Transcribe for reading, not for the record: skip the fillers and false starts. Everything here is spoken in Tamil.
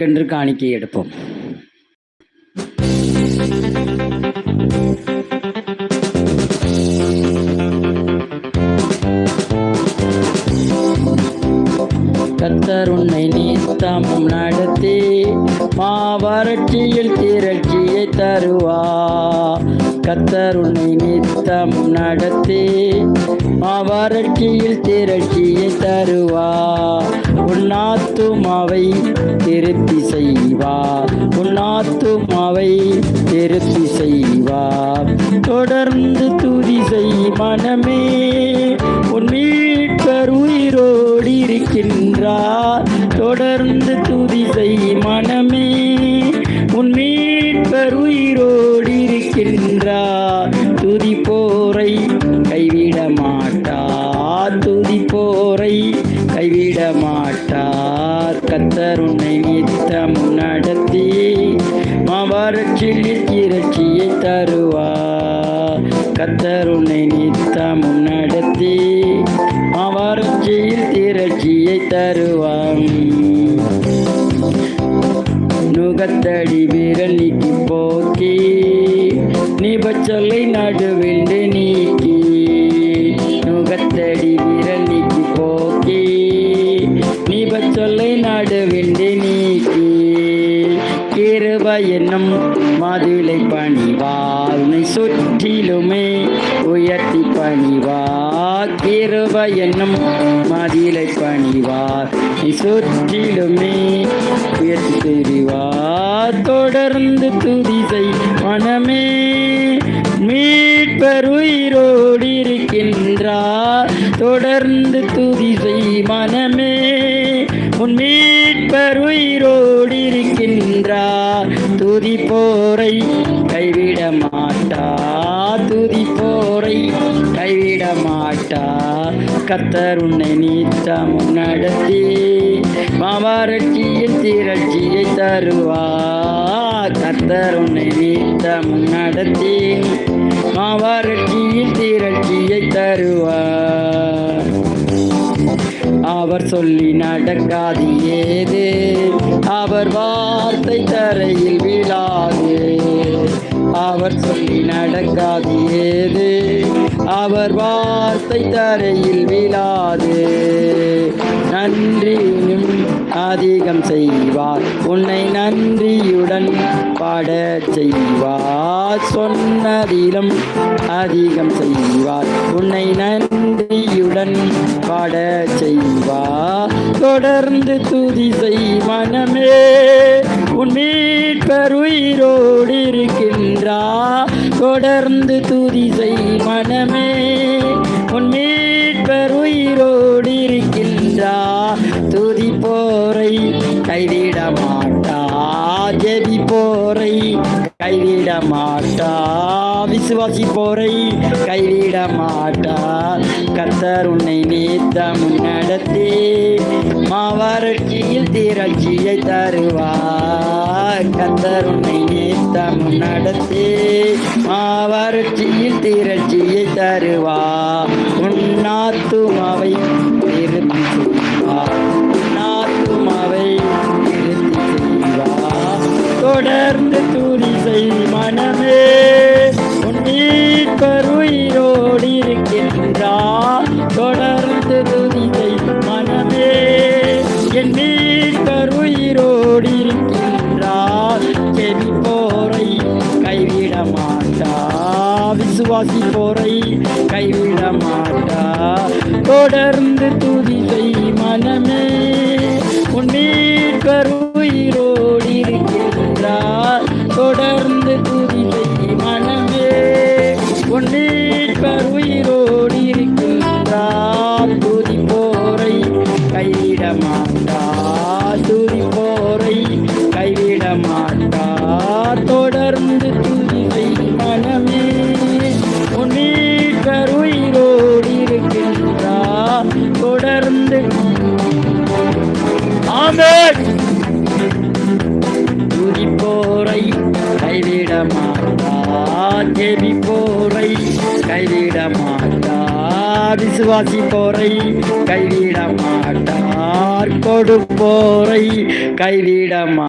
என்று காணிக்கை எடுப்போம். கர்த்தர் உன்னை நித்தமும் நடத்தி மாவறட்சியில் திரட்சியை தருவார். கர்த்தர் உன்னை நித்தமும் நடத்தி மாவறட்சியில் திரட்சியை தருவார். உன் ஆத்துமாவை திருப்தி செய்வார். உன் ஆத்துமாவை திருப்தி செய்வார். தொடர்ந்து துதி செய் மனமே, உன் மீட்பர் உயிரோடு இருக்கின்றார். தொடர்ந்து துதி செய் மனமே, உன் மீட்பர் உயிரோடு இருக்கின்றார். துதி போரை கைவிட மாட்டார். துதி போரை கைவிட மாட்டார். கர்த்தர் உன்னை நித்தமும் நடத்தி மாவறட்சியில் திரட்சியை தருவார். கர்த்தர் உன்னை நித்தமும் நடத்தி மாவறட்சியில் திரட்சியை தருவார். நுகத்தடி விரல் நீக்கி போக்கி நிபச்சொல்லை நடுவிண்டு நீக்கி. நுகத்தடி விரல் நீக்கி போக்கி நிபச்சொல்லை நடுவிண்டு நீக்கி. கிருபை என்னும் மதுளை பணிவார். உன்னை சுற்றிலுமே உயர்த்தி பணிவார். கிருபை என்னும் மதிலை பணிவார். நீ சுற்றிலுமே உயர்த்தி தெரிவார். தொடர்ந்து துதி செய் மனமே, மீட்பர் உயிரோடு இருக்கின்றார். தொடர்ந்து துதி செய் மனமே, உன் மீட்பர் உயிரோடு இருக்கின்றார். துதி போரை கைவிட மாட்டார். துதி போரை கைவிட மாட்டார். கர்த்தர் உன்னை நித்தமும் நடத்தி மாவறட்சியில் திரட்சியை தருவார். கர்த்தர் உன்னை நித்தமும் நடத்தி மாவறட்சியில் திரட்சியை தருவார். அவர் சொல்லி நடக்காது ஏது, அவர் வார்த்தை தரையில் விழாது. அவர் சொல்லி நடக்காது ஏது, அவர் வார்த்தை தரையில் விழாது. நன்றியும் அதிகம் செய்வார். உன்னை நன்றியுடன் பாட செய்வார். சொன்னதிலும் அதிகம் செய்வார். உன்னை நன்றியுடன் பாட செய்வார். தொடர்ந்து துதி செய் மனமே, உன் மீட்பர் உயிரோடு இருக்கின்றார். தொடர்ந்து துதி செய் மனமே, உன் மீட்பர் உயிரோடு இருக்கின்றார். துதி போரை கைவிட மாட்டார். ஜெபி போரை கைவிட மாட்டார். விசுவாசி போரை கைவிட மாட்டார். கர்த்தர் உன்னை நித்தமும் நடத்தி மாவறட்சியில் திரட்சியை தருவார். கர்த்தர் உன்னை நித்தமும் நடத்தி மாவறட்சியில் திரட்சியை தருவார். உன் ஆத்துமாவை திருப்தி செய்வார். உன் ஆத்துமாவை திருப்தி செய்வார். தொடர்ந்து துதி செய் மனமே, உன் மீட்பர் உயிரோடு இருக்கின்றார். தொடர்ந்து துதி செய் மனமே, என் மீட்பர் உயிரோடு இருக்கின்றார். செவி போரை கைவிட மாட்டார். விசுவாசி போரை கைவிட மாட்டார். தொடர்ந்து துதி செய் மனமே, உன் மீட்பர் உயிரோடு இருக்கின்றார். தொடர்ந்து துதி செய் மனமே, உன் மீட்பர் உயிரோடு இருக்கின்றார். துதி போரை கைவிட மாட்டார். துதி போரை கைவிட மாட்டார். தொடர்ந்து துதி செய் மனமே, உன் மீட்பர் உயிரோடு இருக்கின்றார். தொடர்ந்து ஆமென். துதி போரை கைவிட மாட்டார். ஜெபி போரை கைவிட மாட்டார். விசுவாசி போரை கைவிட மாட்டார். கொடுப்போரை கைவிட